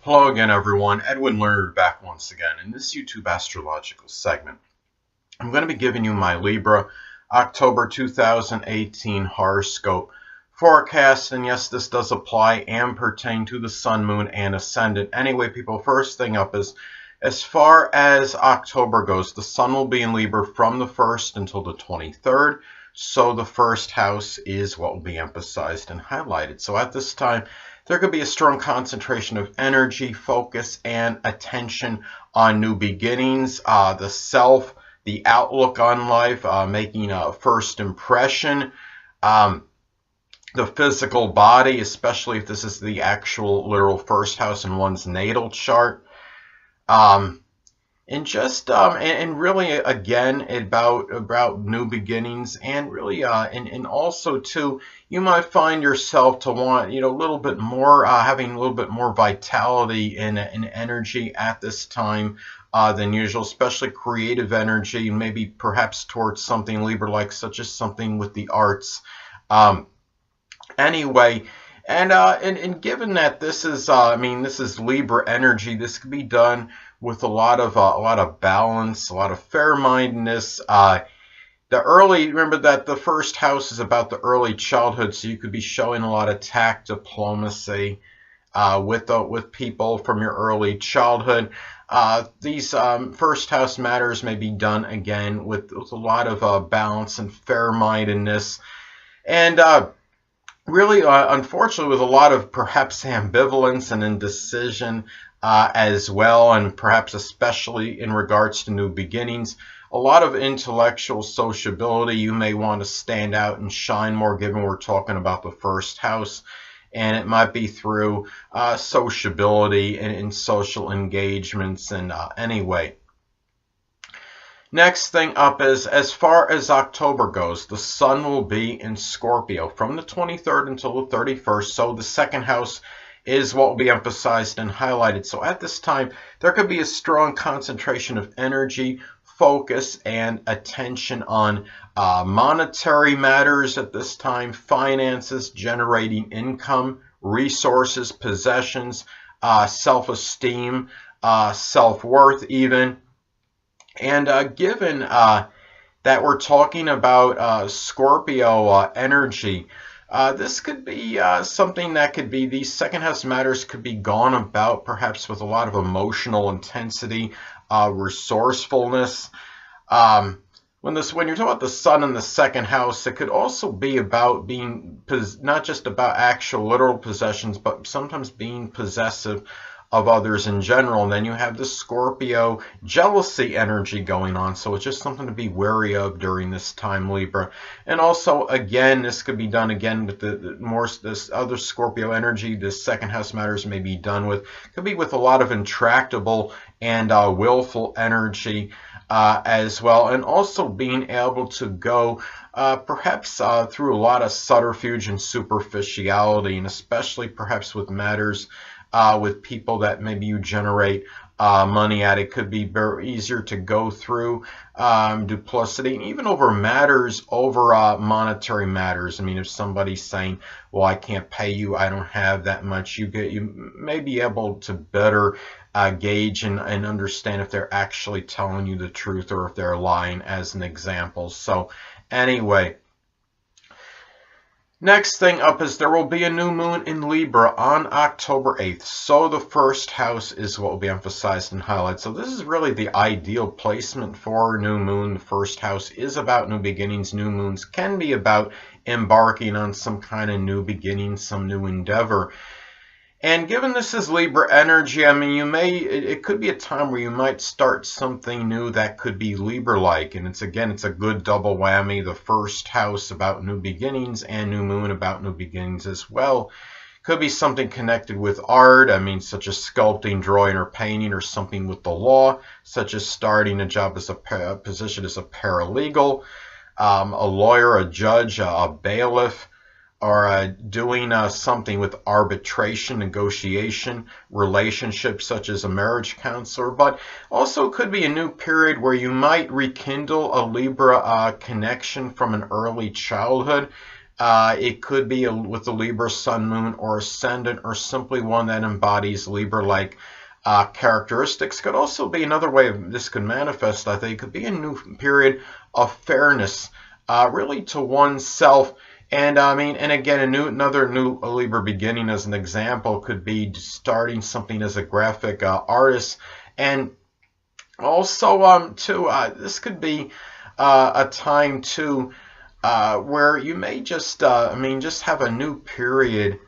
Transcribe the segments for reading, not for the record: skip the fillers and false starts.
Hello again, everyone. Edwin Learnard back once again. In this YouTube astrological segment, I'm going to be giving you my Libra October 2018 horoscope forecast. And yes, this does apply and pertain to the Sun, Moon, and Ascendant. Anyway, people, first thing up is, as far as October goes, the Sun will be in Libra from the 1st until the 23rd. So the first house is what will be emphasized and highlighted. So at this time, there could be a strong concentration of energy, focus, and attention on new beginnings, the self, the outlook on life, making a first impression, the physical body, especially if this is the actual literal first house in one's natal chart. And just and really again about new beginnings, and really and also too, you might find yourself to want a little bit more, having a little bit more vitality and energy at this time than usual, especially creative energy, maybe perhaps towards something Libra-like, such as something with the arts. Anyway. And given that this is this is Libra energy, this could be done with a lot of balance, a lot of fair-mindedness. Remember that the first house is about the early childhood, so you could be showing a lot of tact, diplomacy with people from your early childhood. These first house matters may be done again with a lot of balance and fair-mindedness, and really, unfortunately, with a lot of perhaps ambivalence and indecision as well, and perhaps especially in regards to new beginnings. A lot of intellectual sociability. You may want to stand out and shine more, given we're talking about the first house. And it might be through sociability and social engagements. And anyway. Next thing up is, as far as October goes, the Sun will be in Scorpio from the 23rd until the 31st. So the second house is what will be emphasized and highlighted. So at this time, there could be a strong concentration of energy, focus, and attention on monetary matters at this time, finances, generating income, resources, possessions, self-esteem, self-worth even. And given that we're talking about Scorpio energy, this could be something that could be, these second house matters could be gone about perhaps with a lot of emotional intensity, resourcefulness. When you're talking about the Sun in the second house, it could also be about being, not just about actual literal possessions, but sometimes being possessive of others in general. And then you have the Scorpio jealousy energy going on, so it's just something to be wary of during this time, Libra. And also, again, this could be done again with this other Scorpio energy. This second house matters may be done with, could be with a lot of intractable and willful energy as well, and also being able to go perhaps through a lot of subterfuge and superficiality, and especially perhaps with matters with people that maybe you generate money at. It could be very easier to go through duplicity, and even over matters, over monetary matters. I mean, if somebody's saying, well, I can't pay you, I don't have that much, you may be able to better gauge and understand if they're actually telling you the truth or if they're lying, as an example. So anyway, next thing up is there will be a new moon in Libra on October 8th. So the first house is what will be emphasized and highlighted. So this is really the ideal placement for new moon. The first house is about new beginnings. New moons can be about embarking on some kind of new beginning, some new endeavor. And given this is Libra energy, I mean, it could be a time where you might start something new that could be Libra-like. And it's a good double whammy. The first house about new beginnings and new moon about new beginnings as well. Could be something connected with art, I mean, such as sculpting, drawing, or painting, or something with the law, such as starting a job as a position as a paralegal, a lawyer, a judge, a bailiff, or doing something with arbitration, negotiation, relationships such as a marriage counselor. But also could be a new period where you might rekindle a Libra connection from an early childhood. It could be with the Libra Sun, Moon, or Ascendant, or simply one that embodies Libra-like characteristics. Could also be another way of this could manifest, I think, could be a new period of fairness, really to oneself. And I mean, and again, another new Libra beginning, as an example, could be starting something as a graphic artist. And also, this could be a time too where you may just, just have a new period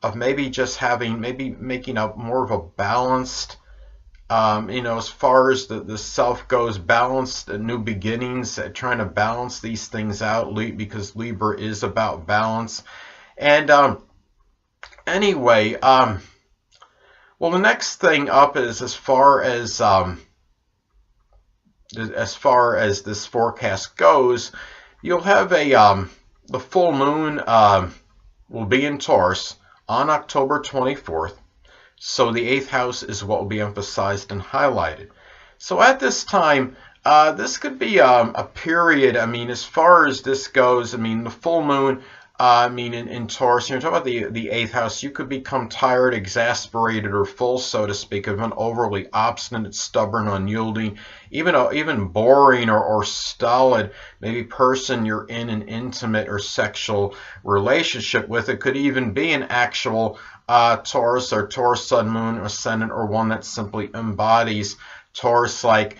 of maybe making a more of a balanced, as far as the self goes, balanced, new beginnings, trying to balance these things out, because Libra is about balance. And anyway, well, the next thing up is as far as this forecast goes, you'll have the full moon will be in Taurus on October 24th. So the 8th house is what will be emphasized and highlighted. So at this time, this could be a period, as far as this goes, the full moon, in Taurus, you're talking about the 8th house, you could become tired, exasperated, or full, so to speak, of an overly obstinate, stubborn, unyielding, even boring or stolid, maybe person you're in an intimate or sexual relationship with. It could even be an actual Taurus or Taurus Sun, Moon, Ascendant, or one that simply embodies Taurus-like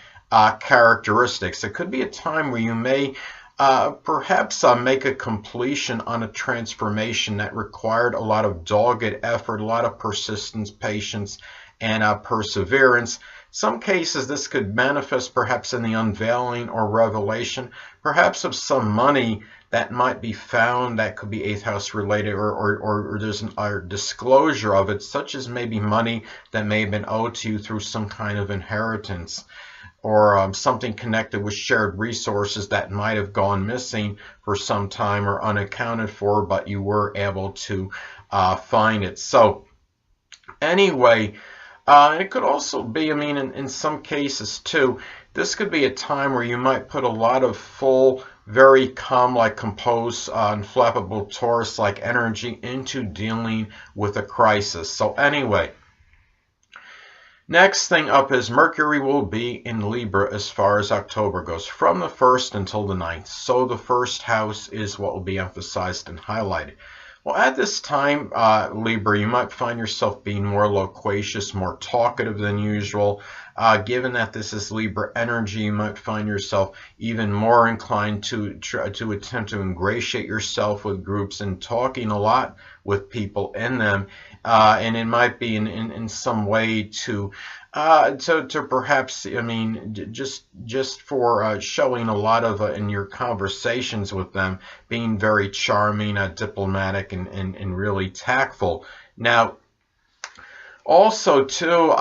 characteristics. It could be a time where you may perhaps make a completion on a transformation that required a lot of dogged effort, a lot of persistence, patience, and perseverance. Some cases this could manifest perhaps in the unveiling or revelation, perhaps of some money that might be found that could be 8th house related, or there's a disclosure of it, such as maybe money that may have been owed to you through some kind of inheritance, or something connected with shared resources that might have gone missing for some time or unaccounted for, but you were able to find it. So anyway, it could also be, in some cases too, this could be a time where you might put a lot of full, very calm, composed, unflappable Taurus-like energy into dealing with a crisis. So anyway, next thing up is Mercury will be in Libra as far as October goes, from the 1st until the 9th. So the 1st house is what will be emphasized and highlighted. Well, at this time, Libra, you might find yourself being more loquacious, more talkative than usual. Given that this is Libra energy, you might find yourself even more inclined to attempt to ingratiate yourself with groups and talking a lot with people in them. And it might be in some way to perhaps, just for showing a lot of, in your conversations with them, being very charming, diplomatic, and really tactful. Now, also too,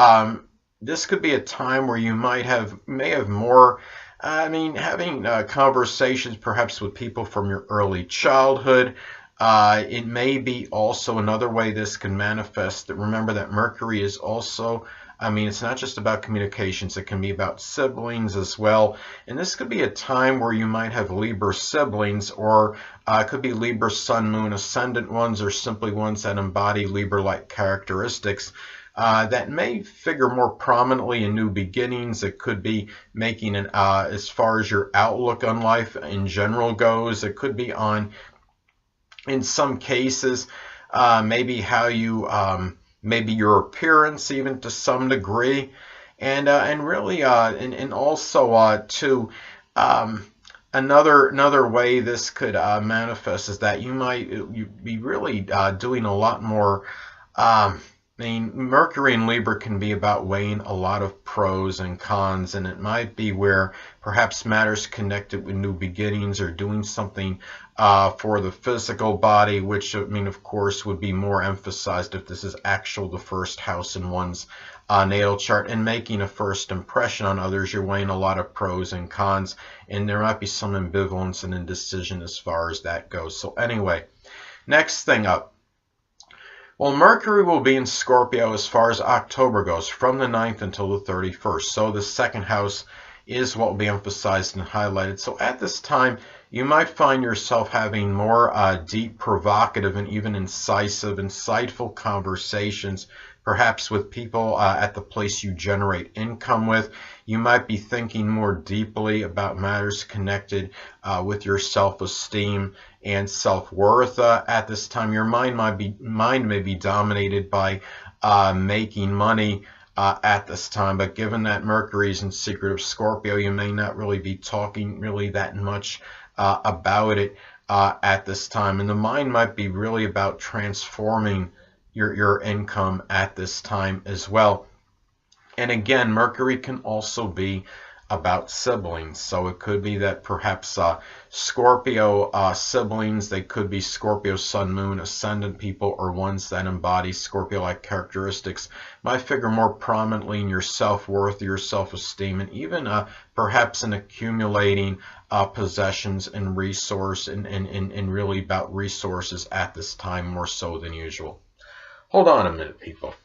this could be a time where you may have more, having conversations perhaps with people from your early childhood. It may be also another way this can manifest. Remember that Mercury is also, it's not just about communications, it can be about siblings as well. And this could be a time where you might have Libra siblings, or it could be Libra Sun, Moon, Ascendant ones, or simply ones that embody Libra-like characteristics. That may figure more prominently in new beginnings. It could be making as far as your outlook on life in general goes. It could be on, in some cases, maybe how you, maybe your appearance, even to some degree, and really, and also too, another way this could manifest is that you be really doing a lot more. Mercury in Libra can be about weighing a lot of pros and cons, and it might be where perhaps matters connected with new beginnings or doing something for the physical body, which, of course, would be more emphasized if this is actual the 1st house in one's natal chart, and making a first impression on others. You're weighing a lot of pros and cons, and there might be some ambivalence and indecision as far as that goes. So anyway, next thing up. Well, Mercury will be in Scorpio as far as October goes, from the 9th until the 31st. So the 2nd house is what will be emphasized and highlighted. So at this time, you might find yourself having more deep, provocative, and even incisive, insightful conversations, perhaps with people at the place you generate income with. You might be thinking more deeply about matters connected with your self-esteem and self-worth at this time. Your mind may be dominated by making money at this time, but given that Mercury's in secretive Scorpio, you may not really be talking really that much about it at this time. And the mind might be really about transforming your income at this time as well. And again, Mercury can also be about siblings. So it could be that perhaps Scorpio siblings, they could be Scorpio Sun, Moon, Ascendant people, or ones that embody Scorpio-like characteristics, might figure more prominently in your self-worth, your self-esteem, and even perhaps in accumulating possessions and resource and really about resources at this time more so than usual. Hold on a minute, people.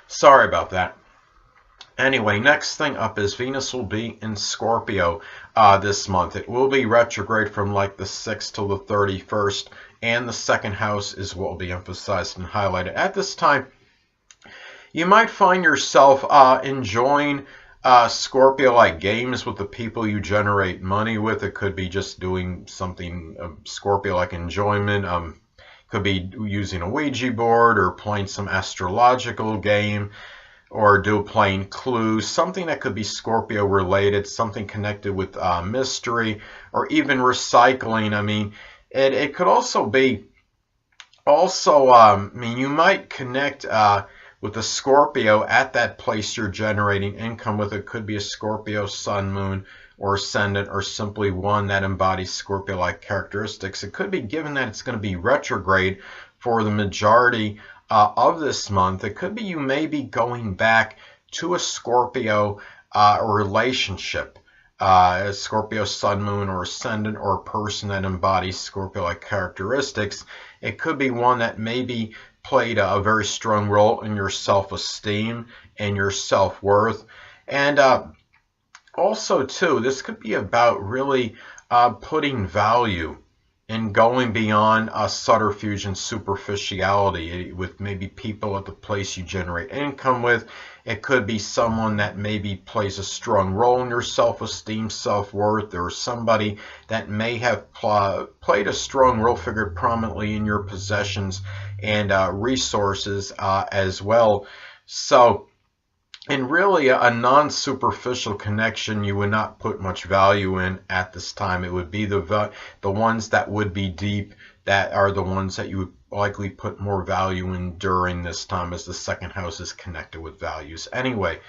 Sorry about that. Anyway, next thing up is Venus will be in Scorpio this month. It will be retrograde from like the 6th till the 31st, and the second house is what will be emphasized and highlighted. At this time, you might find yourself enjoying Scorpio-like games with the people you generate money with. It could be just doing something Scorpio-like enjoyment. Could be using a Ouija board or playing some astrological game, or playing Clues, something that could be Scorpio related, something connected with mystery, or even recycling. I mean, it could also be, I mean, you might connect with a Scorpio at that place you're generating income with. It could be a Scorpio Sun, Moon, or Ascendant, or simply one that embodies Scorpio-like characteristics. It could be, given that it's going to be retrograde for the majority of this month, it could be you may be going back to a Scorpio relationship, a Scorpio Sun, Moon, or Ascendant, or a person that embodies Scorpio-like characteristics. It could be one that maybe played a very strong role in your self-esteem and your self-worth. And also, too, this could be about really putting value and going beyond subterfuge and superficiality with maybe people at the place you generate income with. It could be someone that maybe plays a strong role in your self-esteem, self-worth, or somebody that may have played a strong role, figured prominently in your possessions and resources as well. So, and really a non-superficial connection you would not put much value in at this time. It would be the ones that would be deep, that are the ones that you would likely put more value in during this time, as the second house is connected with values. Anyway,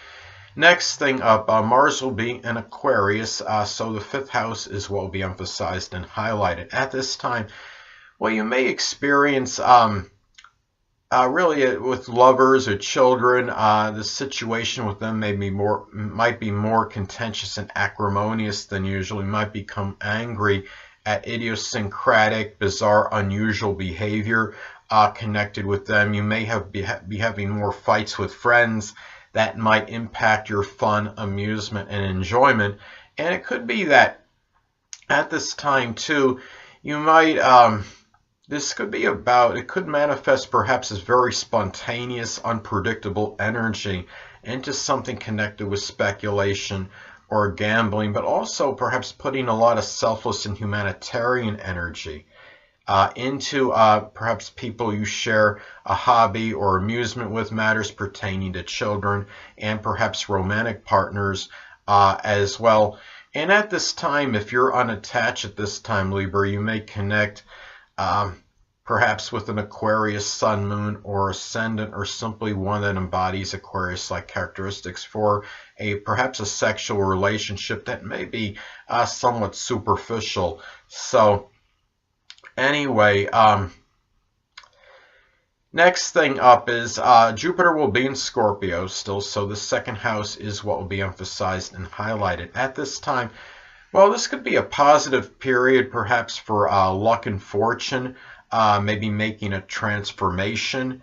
next thing up, Mars will be in Aquarius, so the fifth house is what will be emphasized and highlighted. At this time, well, you may experience really with lovers or children, the situation with them might be more contentious and acrimonious than usual. You might become angry at idiosyncratic, bizarre, unusual behavior connected with them. You may be having more fights with friends that might impact your fun, amusement, and enjoyment. And it could be that at this time too, you might this could be about, it could manifest perhaps as very spontaneous, unpredictable energy into something connected with speculation or gambling, but also perhaps putting a lot of selfless and humanitarian energy into perhaps people you share a hobby or amusement with, matters pertaining to children, and perhaps romantic partners as well. And at this time, if you're unattached at this time, Libra, you may connect perhaps with an Aquarius Sun, Moon, or Ascendant, or simply one that embodies Aquarius-like characteristics for perhaps a sexual relationship that may be somewhat superficial. So anyway, next thing up is Jupiter will be in Scorpio still, so the second house is what will be emphasized and highlighted. At this time, well, this could be a positive period perhaps for luck and fortune, maybe making a transformation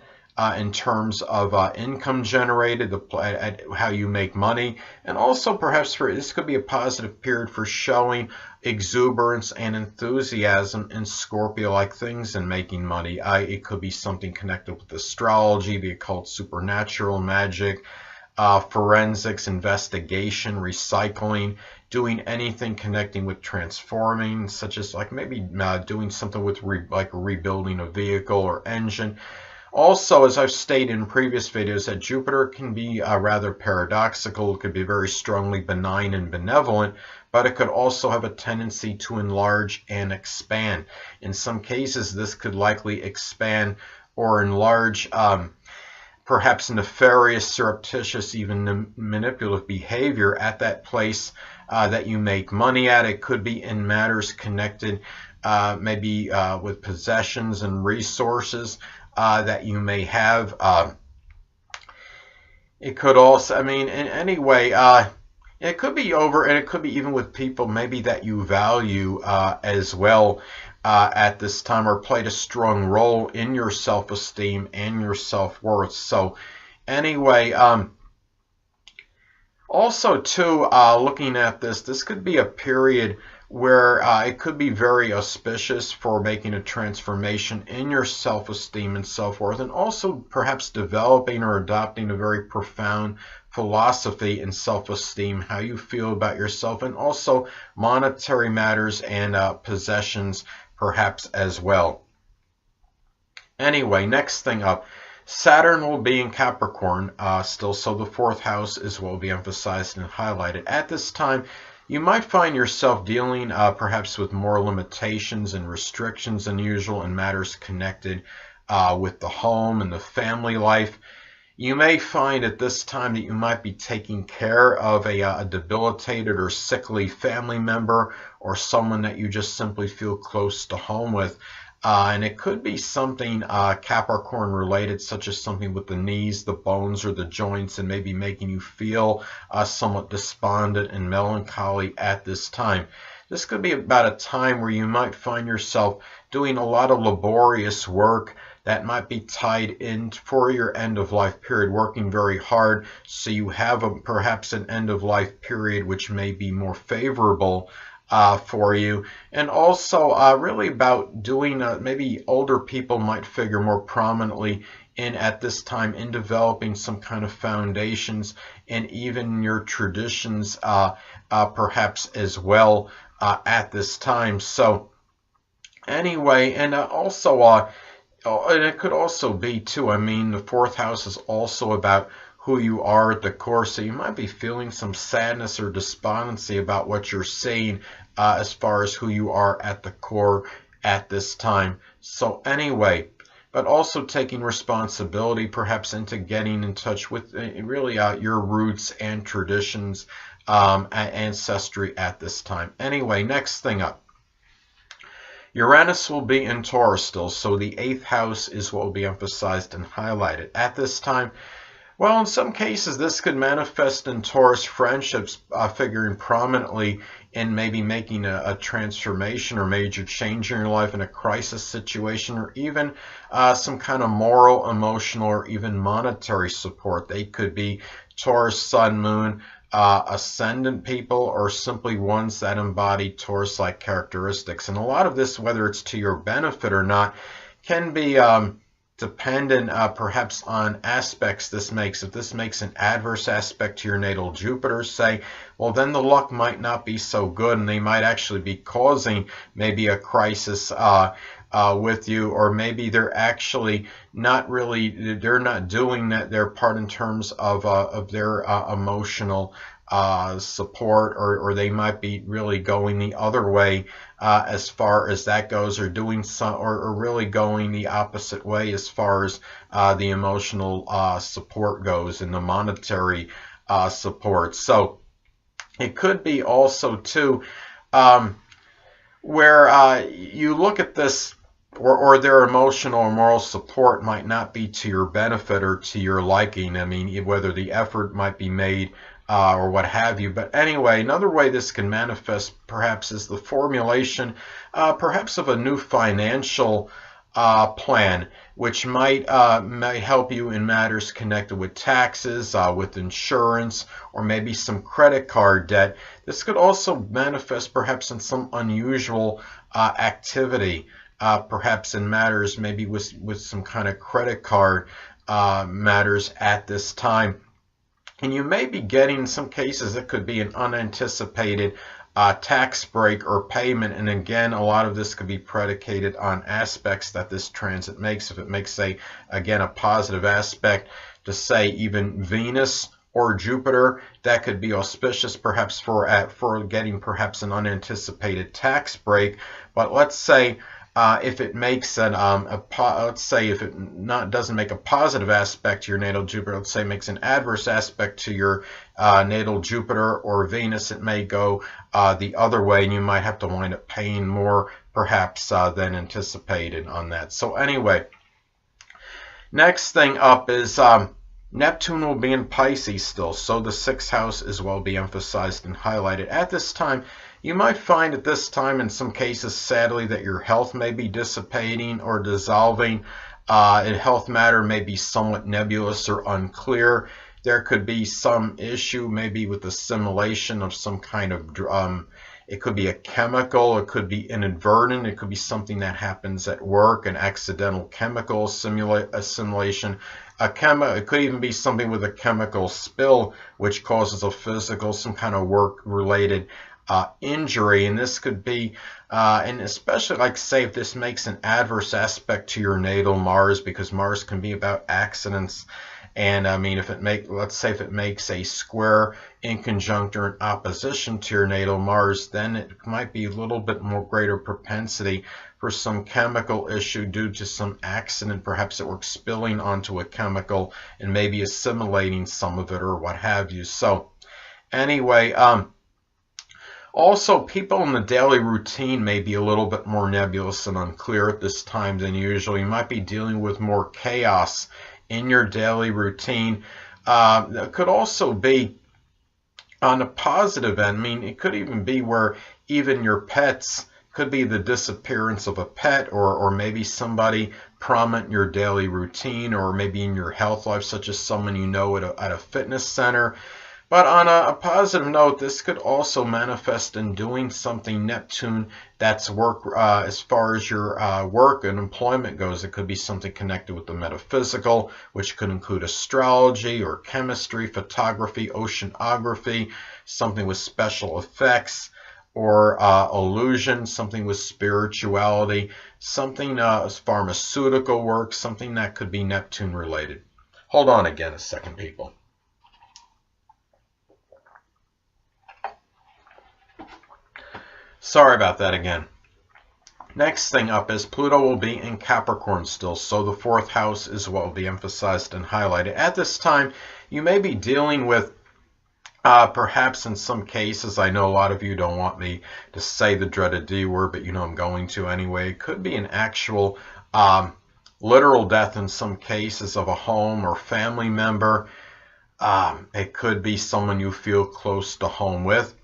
in terms of income generated, how you make money, and also perhaps this could be a positive period for showing exuberance and enthusiasm in Scorpio-like things and making money. It could be something connected with astrology, the occult, supernatural, magic, forensics, investigation, recycling, doing anything connecting with transforming, such as like maybe doing something with like rebuilding a vehicle or engine. Also, as I've stated in previous videos, that Jupiter can be rather paradoxical. It could be very strongly benign and benevolent, but it could also have a tendency to enlarge and expand. In some cases, this could likely expand or enlarge perhaps nefarious, surreptitious, even manipulative behavior at that place that you make money at. It could be in matters connected maybe with possessions and resources that you may have. It could also, I mean, in any way, it could be over, and it could be even with people maybe that you value as well at this time, or played a strong role in your self-esteem and your self-worth. So anyway, also too, looking at this could be a period where it could be very auspicious for making a transformation in your self-esteem and self-worth, and also perhaps developing or adopting a very profound philosophy in self-esteem, how you feel about yourself, and also monetary matters and possessions perhaps as well. Anyway, next thing up, Saturn will be in Capricorn still, so the 4th house is what will be emphasized and highlighted. At this time, you might find yourself dealing perhaps with more limitations and restrictions than usual in matters connected with the home and the family life. You may find at this time that you might be taking care of a debilitated or sickly family member, or someone that you just simply feel close to home with. And it could be something Capricorn related, such as something with the knees, the bones, or the joints, and maybe making you feel somewhat despondent and melancholy at this time. This could be about a time where you might find yourself doing a lot of laborious work that might be tied in for your end-of-life period, working very hard, so you have perhaps an end-of-life period which may be more favorable for you. And also really about doing, maybe older people might figure more prominently in at this time in developing some kind of foundations and even your traditions perhaps as well at this time. So anyway, and also and it could also be too, I mean, the 4th house is also about who you are at the core, so you might be feeling some sadness or despondency about what you're seeing as far as who you are at the core at this time. So anyway, but also taking responsibility perhaps into getting in touch with really your roots and traditions, ancestry at this time. Anyway, next thing up, Uranus will be in Taurus still, so the 8th house is what will be emphasized and highlighted at this time. Well, in some cases, this could manifest in Taurus friendships figuring prominently in maybe making a transformation or major change in your life in a crisis situation, or even some kind of moral, emotional, or even monetary support. They could be Taurus, Sun, Moon, Ascendant people, or simply ones that embody Taurus-like characteristics. And a lot of this, whether it's to your benefit or not, can be dependent perhaps on aspects this makes. If this makes an adverse aspect to your natal Jupiter, say, well, then the luck might not be so good, and they might actually be causing maybe a crisis with you, or maybe they're actually not really, they're not doing their part in terms of their emotional support, or they might be really going the other way as far as that goes, or doing some, or really going the opposite way as far as the emotional support goes and the monetary support. So it could be also too where you look at this, or their emotional or moral support might not be to your benefit or to your liking. I mean, whether the effort might be made or what have you. But anyway, another way this can manifest perhaps is the formulation perhaps of a new financial plan, which might help you in matters connected with taxes, with insurance, or maybe some credit card debt. This could also manifest perhaps in some unusual activity, perhaps in matters maybe with some kind of credit card matters at this time. And you may be getting, in some cases, it could be an unanticipated tax break or payment. And again, a lot of this could be predicated on aspects that this transit makes. If it makes, again, a positive aspect to, say, even Venus or Jupiter, that could be auspicious perhaps for getting perhaps an unanticipated tax break. But let's say if it makes let's say if it doesn't make a positive aspect to your natal Jupiter, let's say it makes an adverse aspect to your natal Jupiter or Venus, it may go the other way, and you might have to wind up paying more perhaps than anticipated on that. So anyway, next thing up is Neptune will be in Pisces still, so the 6th house is well be emphasized and highlighted. At this time, you might find at this time, in some cases, sadly, that your health may be dissipating or dissolving. A health matter may be somewhat nebulous or unclear. There could be some issue maybe with assimilation of some kind of it could be a chemical, it could be inadvertent, it could be something that happens at work, an accidental chemical assimilation. It could even be something with a chemical spill which causes a physical, some kind of work-related injury. And this could be, and especially, like, say, if this makes an adverse aspect to your natal Mars, because Mars can be about accidents. And I mean, let's say if it makes a square in conjunct or in opposition to your natal Mars, then it might be a little bit more greater propensity for some chemical issue due to some accident, perhaps at work, spilling onto a chemical and maybe assimilating some of it or what have you. So anyway, also, people in the daily routine may be a little bit more nebulous and unclear at this time than usual. You might be dealing with more chaos in your daily routine. That could also be on a positive end. I mean, it could even be where even your pets, could be the disappearance of a pet, or maybe somebody prominent in your daily routine, or maybe in your health life, such as someone you know at a fitness center. But on a positive note, this could also manifest in doing something, Neptune, that's work as far as your work and employment goes. It could be something connected with the metaphysical, which could include astrology or chemistry, photography, oceanography, something with special effects, or illusion, something with spirituality, something as pharmaceutical work, something that could be Neptune related. Hold on again a second, people. Sorry about that again. Next thing up is Pluto will be in Capricorn still, so the 4th house is what will be emphasized and highlighted. At this time, you may be dealing with, perhaps in some cases, I know a lot of you don't want me to say the dreaded D word, but you know I'm going to anyway. It could be an actual literal death in some cases of a home or family member. It could be someone you feel close to home with.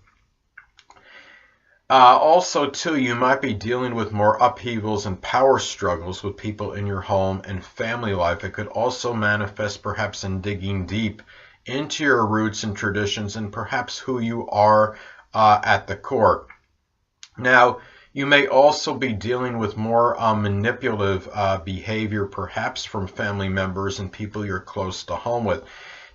Also, too, you might be dealing with more upheavals and power struggles with people in your home and family life. It could also manifest perhaps in digging deep into your roots and traditions and perhaps who you are at the core. Now, you may also be dealing with more manipulative behavior, perhaps from family members and people you're close to home with.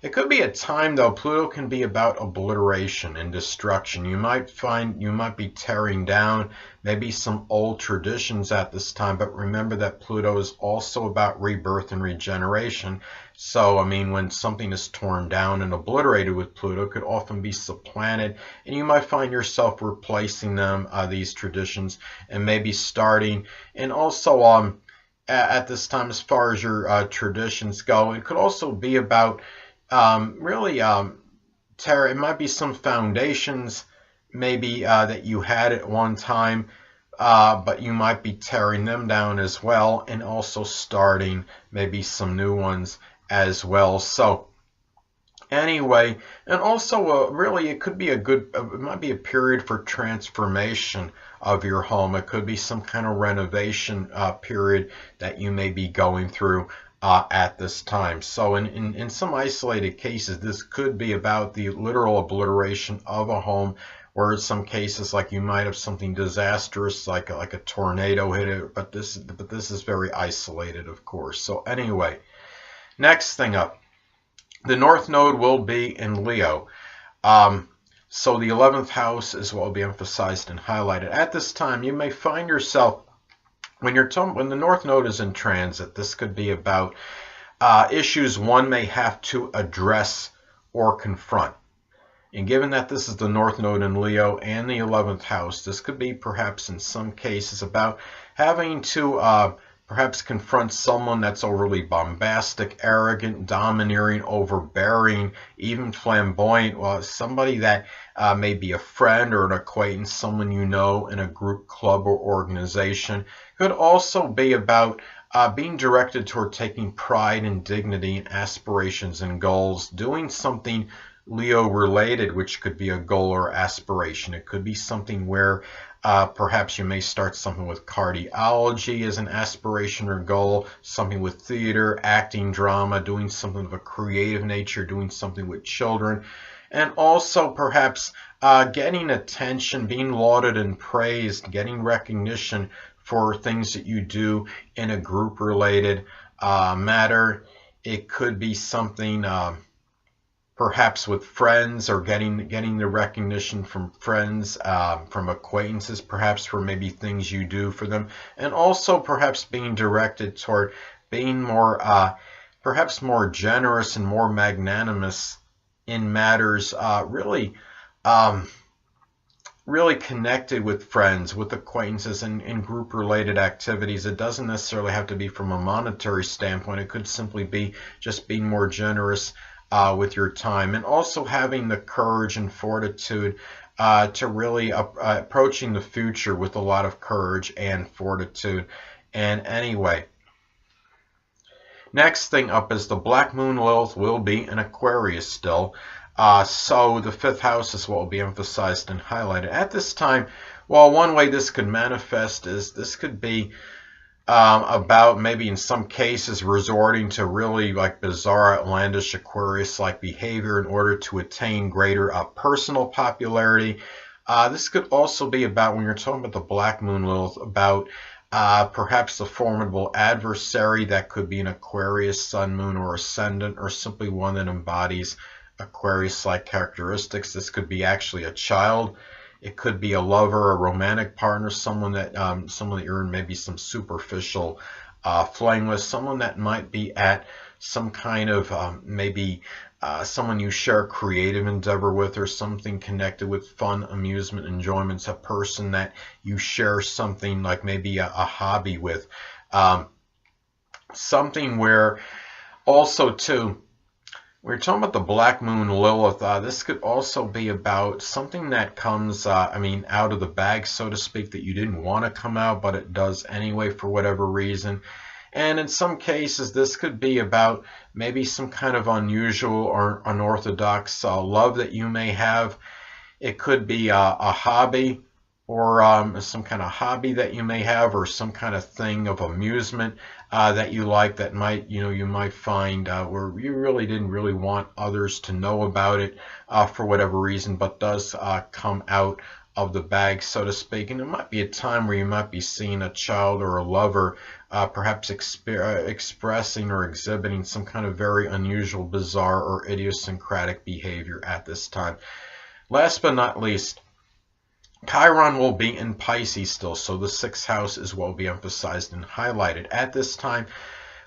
It could be a time, though, Pluto can be about obliteration and destruction. You might find you might be tearing down maybe some old traditions at this time, but remember that Pluto is also about rebirth and regeneration. So, I mean, when something is torn down and obliterated with Pluto, it could often be supplanted, and you might find yourself replacing them, these traditions, and maybe starting. And also, at this time, as far as your traditions go, it could also be about it might be some foundations maybe that you had at one time, but you might be tearing them down as well, and also starting maybe some new ones as well. So Anyway, and also really it could be a good, it might be a period for transformation of your home. It could be some kind of renovation period that you may be going through at this time. So in some isolated cases, this could be about the literal obliteration of a home, or in some cases like you might have something disastrous like a tornado hit it, but this is very isolated, of course. So anyway, next thing up. The North Node will be in Leo. So the 11th house is what will be emphasized and highlighted. At this time, you may find yourself, when the North Node is in transit, this could be about issues one may have to address or confront. And given that this is the North Node in Leo and the 11th house, this could be perhaps in some cases about having to perhaps confront someone that's overly bombastic, arrogant, domineering, overbearing, even flamboyant. Well, somebody that may be a friend or an acquaintance, someone you know in a group, club, or organization. Could also be about being directed toward taking pride and dignity in aspirations and goals, doing something Leo related, which could be a goal or aspiration. It could be something where perhaps you may start something with cardiology as an aspiration or goal, something with theater, acting, drama, doing something of a creative nature, doing something with children, and also perhaps getting attention, being lauded and praised, getting recognition for things that you do in a group-related matter. It could be something perhaps with friends, or getting the recognition from friends, from acquaintances, perhaps for maybe things you do for them, and also perhaps being directed toward being more, perhaps more generous and more magnanimous in matters really connected with friends, with acquaintances, and group-related activities. It doesn't necessarily have to be from a monetary standpoint. It could simply be just being more generous with your time, and also having the courage and fortitude to really approaching the future with a lot of courage and fortitude. And anyway, next thing up is the Black Moon Lilith will be in Aquarius still. So the 5th house is what will be emphasized and highlighted. At this time, well, one way this could manifest is this could be about maybe in some cases resorting to really like bizarre, outlandish Aquarius-like behavior in order to attain greater personal popularity. This could also be about, when you're talking about the Black Moon Lilith, about perhaps a formidable adversary that could be an Aquarius, Sun, Moon, or Ascendant, or simply one that embodies Aquarius-like characteristics. This could be actually a child. It could be a lover, a romantic partner, someone that you're in maybe some superficial fling with, someone that might be at some kind of maybe someone you share a creative endeavor with, or something connected with fun, amusement, enjoyments, a person that you share something like maybe a hobby with, something where also too, we're talking about the Black Moon Lilith. This could also be about something that comes, out of the bag, so to speak, that you didn't want to come out, but it does anyway for whatever reason. And in some cases, this could be about maybe some kind of unusual or unorthodox love that you may have. It could be a hobby, or some kind of hobby that you may have, or some kind of thing of amusement that you like, that might, you might find where you really didn't really want others to know about it for whatever reason, but does come out of the bag, so to speak. And it might be a time where you might be seeing a child or a lover perhaps expressing or exhibiting some kind of very unusual, bizarre, or idiosyncratic behavior at this time. Last but not least, Chiron will be in Pisces still, so the 6th house is what will be emphasized and highlighted at this time.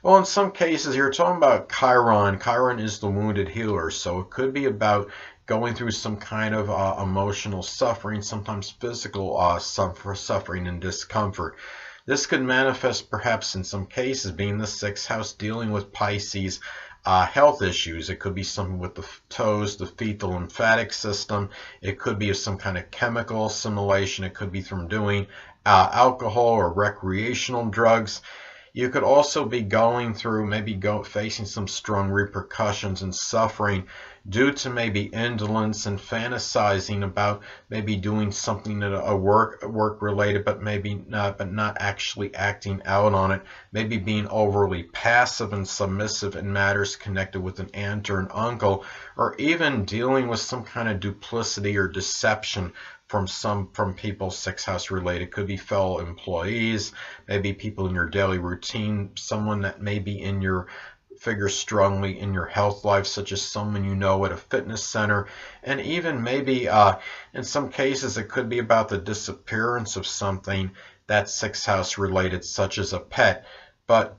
Well, in some cases, you're talking about Chiron. Chiron is the wounded healer, so it could be about going through some kind of emotional suffering, sometimes physical suffering and discomfort. This could manifest perhaps in some cases being the 6th house, dealing with Pisces health issues. It could be something with the toes, the feet, the lymphatic system. It could be of some kind of chemical assimilation. It could be from doing alcohol or recreational drugs. You could also be going through, maybe facing some strong repercussions and suffering due to maybe indolence and fantasizing about maybe doing something that a work related, but not actually acting out on it. Maybe being overly passive and submissive in matters connected with an aunt or an uncle, or even dealing with some kind of duplicity or deception from people 6th house related. Could be fellow employees, maybe people in your daily routine, someone that may be in your figure strongly in your health life, such as someone you know at a fitness center, and even maybe in some cases it could be about the disappearance of something that's 6th house related, such as a pet. But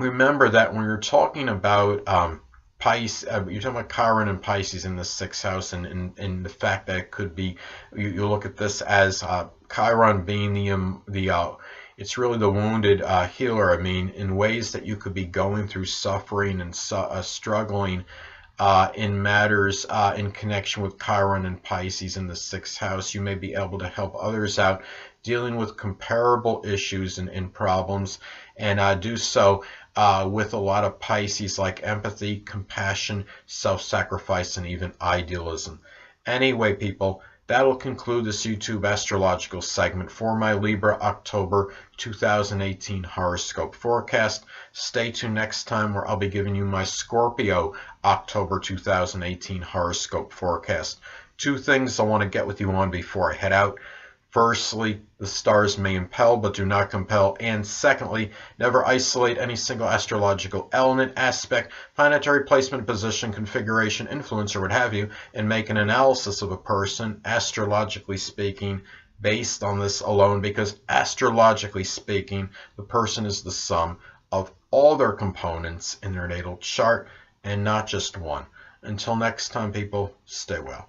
remember that when you're talking about Pisces, you're talking about Chiron and Pisces in the 6th house, and the fact that it could be, you look at this as Chiron being it's really the wounded healer. I mean, in ways that you could be going through suffering and struggling in matters in connection with Chiron and Pisces in the 6th house. You may be able to help others out dealing with comparable issues and problems, and do so with a lot of Pisces, like empathy, compassion, self-sacrifice, and even idealism. Anyway, people, that'll conclude this YouTube astrological segment for my Libra October 2018 horoscope forecast. Stay tuned next time, where I'll be giving you my Scorpio October 2018 horoscope forecast. 2 things I want to get with you on before I head out. Firstly, the stars may impel but do not compel. And secondly, never isolate any single astrological element, aspect, planetary placement, position, configuration, influence, or what have you, and make an analysis of a person, astrologically speaking, based on this alone, because astrologically speaking, the person is the sum of all their components in their natal chart and not just one. Until next time, people, stay well.